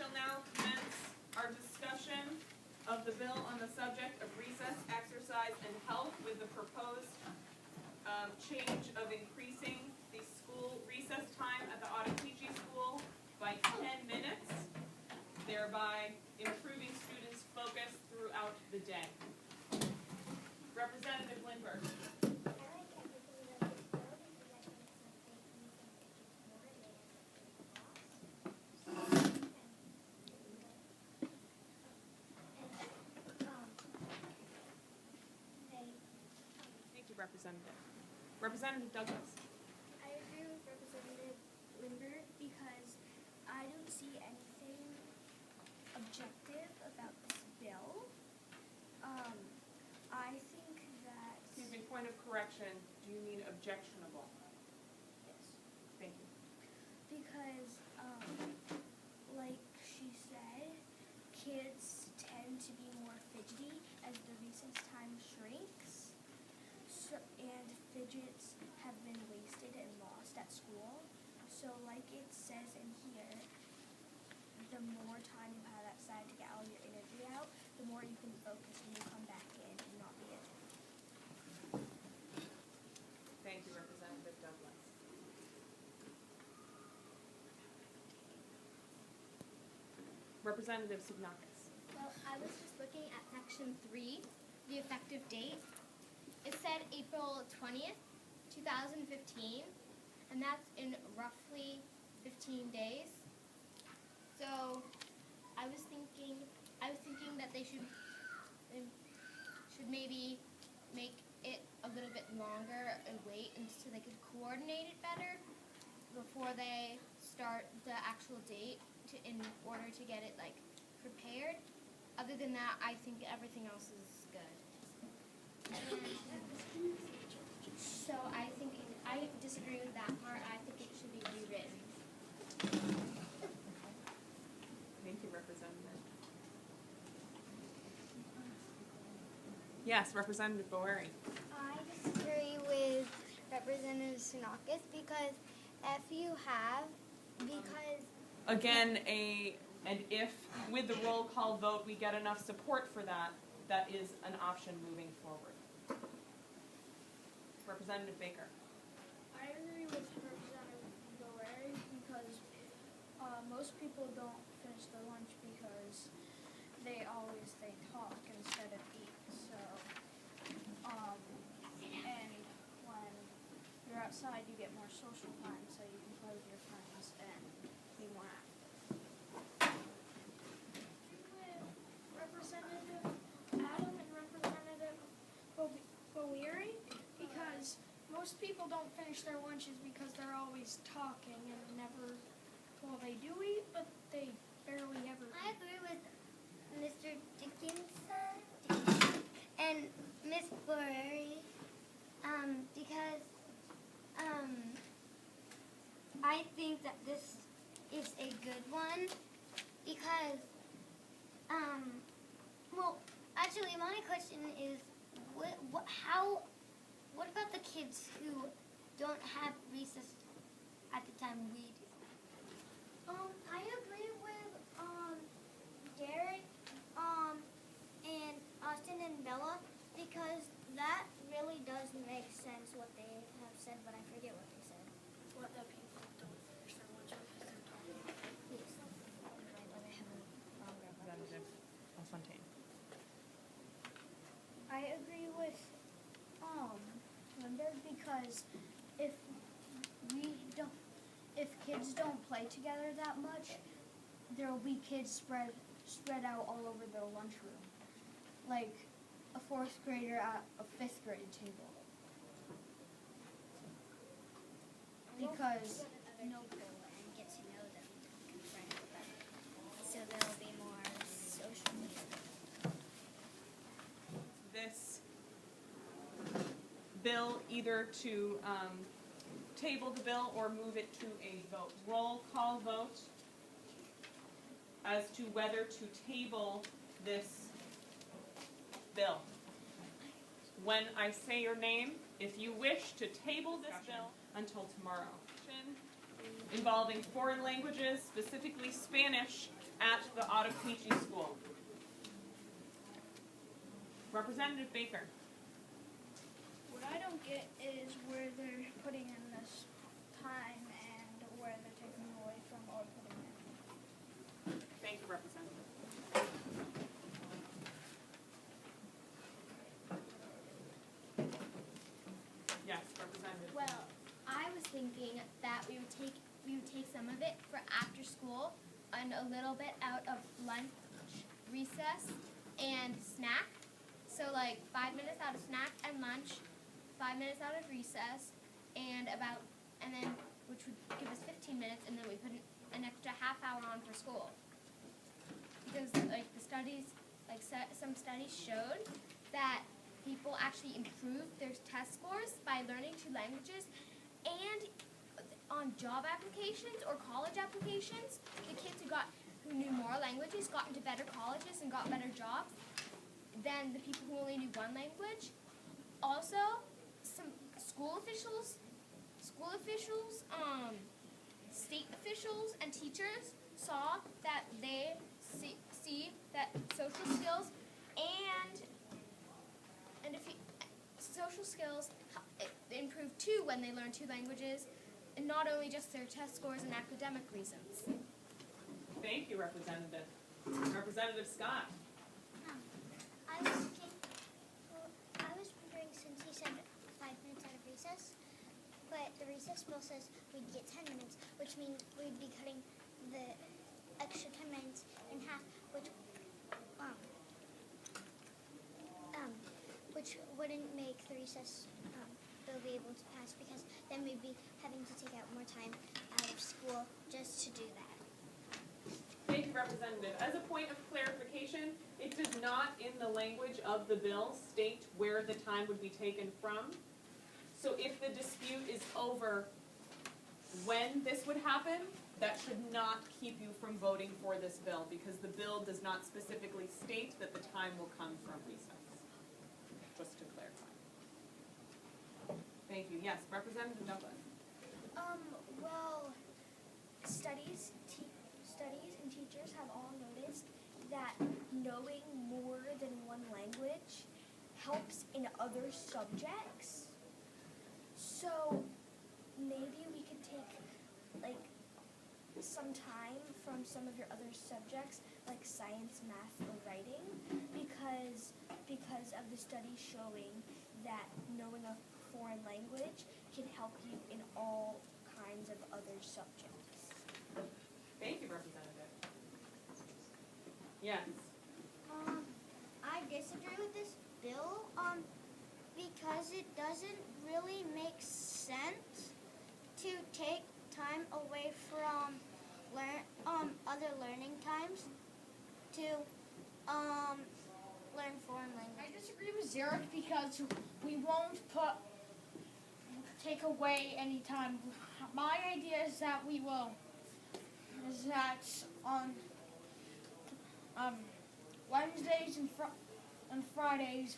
shall now commence our discussion of the bill on the subject of recess, exercise, and health with the proposed change of increasing the school recess time at the Ottauquechee School by 10 minutes, thereby improving students' focus throughout the day. Representative Lindbergh. Thank you, Representative. Representative Douglas. I agree with Representative Lindbergh because I don't see anything objective about this bill. I think that... Excuse me, point of correction. Do you mean objectionable? Yes. Thank you. Because, like she said, kids tend to be more fidgety as the recess time shrinks. And fidgets have been wasted and lost at school. So like it says in here, the more time you have outside to get all your energy out, the more you can focus when you come back in and not be agitated. Thank you, Representative Douglas. Representative Signakis. Well, I was just looking at section 3, the effective date. It said April 20th, 2015, and that's in roughly 15 days. So I was thinking that they should maybe make it a little bit longer and wait so they could coordinate it better before they start the actual date in order to get it like prepared. Other than that, I think everything else is good. So I disagree with that part. I think it should be rewritten. Thank you, Representative. Yes, Representative Boeri. I disagree with Representative Signakis because Again, and if with the roll call vote we get enough support for that, that is an option moving forward. Representative Baker. I agree with Representative Boeri because most people don't finish their lunch because they talk instead of eat. So, and when you're outside, you get more social time, so you can play with your friends and be more active. Representative Adam and Representative Boeri, because most people don't finish their lunches because they're always talking and never, well, they do eat, but they barely ever eat. I agree with Mr. Dickinson and Miss Boeri because I think that this is a good one because well, actually my question is what about the kids who don't have recess at the time we do? I agree with Derek and Austin and Bella because that really does make sense what they have said, but I forget what they said. What the people don't finish their lunch because they're talking. Yes. Representative LaFontaine. I agree with Lindbergh because if kids don't play together that much, there will be kids spread out all over the lunchroom, like a 4th grader at a 5th grade table. Because Know people and get to know them, confront them, so there will be more social media. This bill either to table the bill or move it to a vote. Roll call vote as to whether to table this bill. When I say your name, if you wish to table this bill until tomorrow, involving foreign languages, specifically Spanish, at the Ottauquechee School. Representative Baker. What I don't get is where they're putting in this time and where they're taking away from or putting in. Thank you, Representative. Yes, Representative. Well, I was thinking that we would take some of it for after school and a little bit out of lunch, recess, and snack. So like 5 minutes out of snack and lunch, 5 minutes out of recess, and then which would give us 15 minutes, and then we put an extra half hour on for school. Because like the studies, some studies showed that people actually improve their test scores by learning 2 languages, and on job applications or college applications, the kids who knew more languages got into better colleges and got better jobs than the people who only knew 1 language. Also, some school officials, state officials, and teachers saw that they see that social skills and if social skills improve too when they learn 2 languages, and not only just their test scores and academic reasons. Thank you, Representative. Representative Scott. I was wondering, since he said 5 minutes out of recess, but the recess bill says we'd get 10 minutes, which means we'd be cutting the extra 10 minutes in half, which wouldn't make the recess bill be able to pass, because then we'd be having to take out more time out of school just to do that. Thank you, Representative. As a point of clarification, it does not, in the language of the bill, state where the time would be taken from. So if the dispute is over when this would happen, that should not keep you from voting for this bill, because the bill does not specifically state that the time will come from recess. Just to clarify. Thank you. Yes, Representative Douglas. Well, studies and teachers have all noticed that knowing more than 1 language helps in other subjects. So maybe we could take some time from some of your other subjects, like science, math, or writing, because of the study showing that knowing a foreign language can help you in all kinds of other subjects. Thank you, Representative. Yes. I disagree with this bill, because it doesn't really make sense to take time away from other learning times to learn foreign language. I disagree with Zarek because we won't take away any time. My idea is that on Wednesdays and Fridays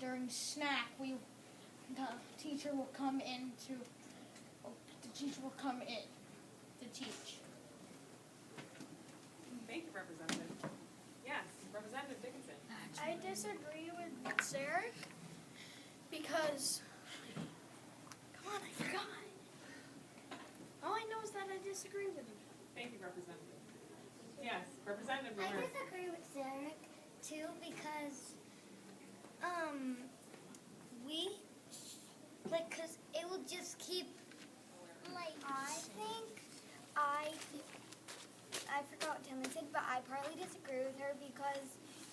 during snack, the teacher will come in to teach. Thank you, Representative. Yes, Representative Dickinson. I disagree with Sarah because, come on, I forgot. All I know is that I disagree with him. Thank you, Representative. Yes, Representative I Rivers. disagree with Zarek too, because because it will just keep I forgot what Timmy said, but I partly disagree with her because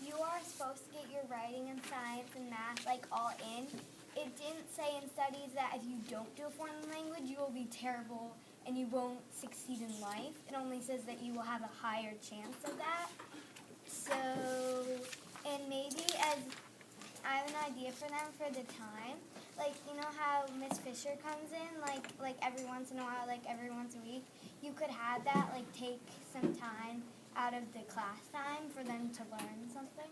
you are supposed to get your writing and science and math all in. It didn't say in studies that if you don't do a foreign language, you will be terrible and you won't succeed in life. It only says that you will have a higher chance of that. So, and maybe as I have an idea for them for the time. You know how Miss Fisher comes in, every once in a while, every once a week? You could have that, take some time out of the class time for them to learn something.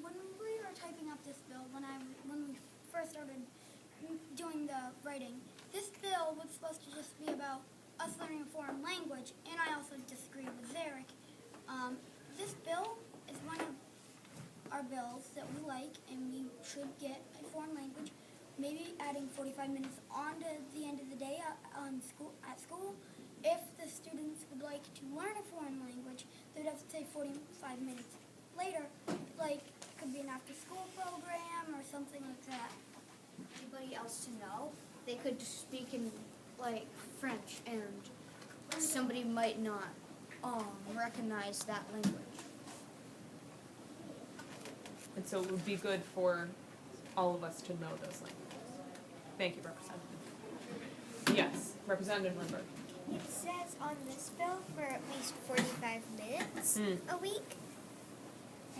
When we were typing up this bill, when we first started doing the writing, this bill was supposed to just be about us learning a foreign language, and I also disagree with Zarek. bills that we like and we should get a foreign language, maybe adding 45 minutes on to the end of the day at school. If the students would like to learn a foreign language, they'd have to take 45 minutes later, like could be an after-school program or something like that. Anybody else to know? They could speak in like French and somebody might not recognize that language. And so it would be good for all of us to know those languages. Thank you, Representative. Yes, Representative Lindbergh. It says on this bill for at least 45 minutes a week,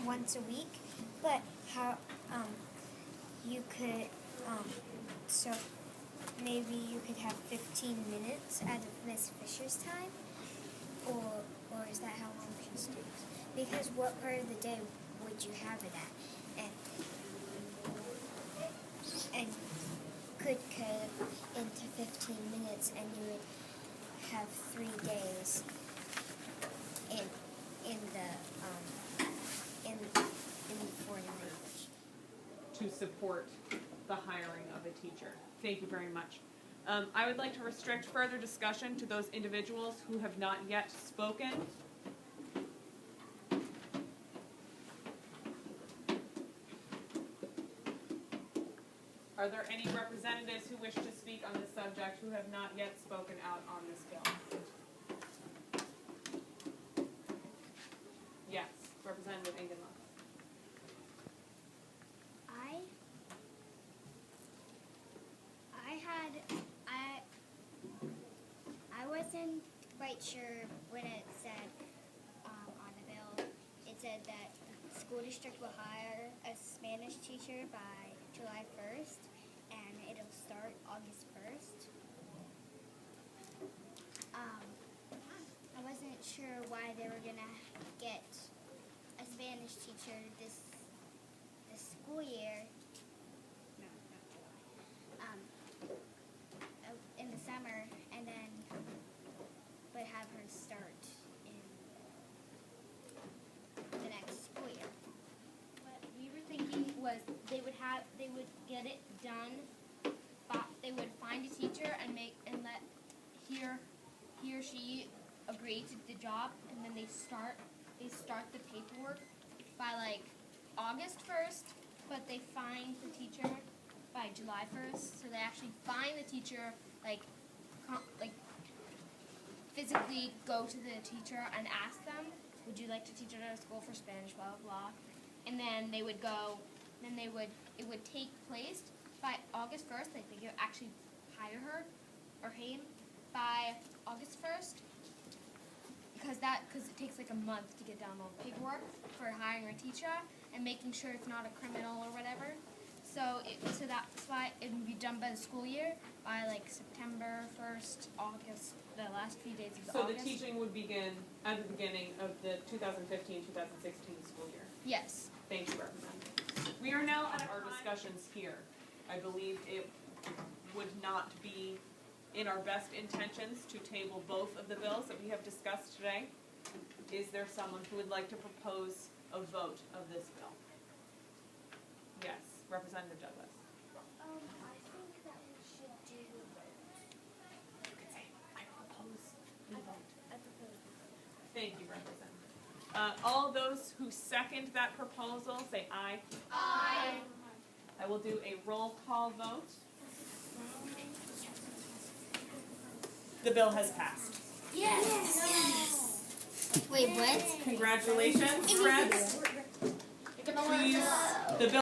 once a week, but how you could, so maybe you could have 15 minutes out of Miss Fisher's time, or is that how long she speaks? Because what part of the day would you have it at? And could cut into 15 minutes and you would have 3 days in the foreign language. To support the hiring of a teacher. Thank you very much. I would like to restrict further discussion to those individuals who have not yet spoken. Are there any representatives who wish to speak on this subject who have not yet spoken out on this bill? Yes, Representative Engenlath. I wasn't quite sure when it said on the bill. It said that the school district will hire a Spanish teacher by July 1st, and it'll start August 1st. I wasn't sure why they were gonna get a Spanish teacher this school year. No, not July. In the summer, and then would have her start in the next school year. What we were thinking was they would get it done, but they would find a teacher and let he or she agree to the job, and then they start the paperwork by like August 1st, but they find the teacher by July 1st. So they actually find the teacher, like physically go to the teacher and ask them, would you like to teach at our school for Spanish, blah, blah, blah. And then they would go, it would take place by August 1st, like they could actually hire her or him by August 1st. Because it takes like a month to get down all the paperwork for hiring a teacher and making sure it's not a criminal or whatever. So that's why it would be done by the school year, by like September 1st, August, the last few days of So August. the teaching would begin at the beginning of the 2015-2016 school year. Yes. Thank you, Representative. We are now at our discussions here. I believe it would not be in our best intentions to table both of the bills that we have discussed today. Is there someone who would like to propose a vote of this bill? Yes, Representative Douglas. I think that we should do. You can say, I propose a vote. I propose. Thank you, Representative. All those who second that proposal, say aye. Aye. I will do a roll call vote. The bill has passed. Yes. Wait, what? Congratulations, friends. Please, the bill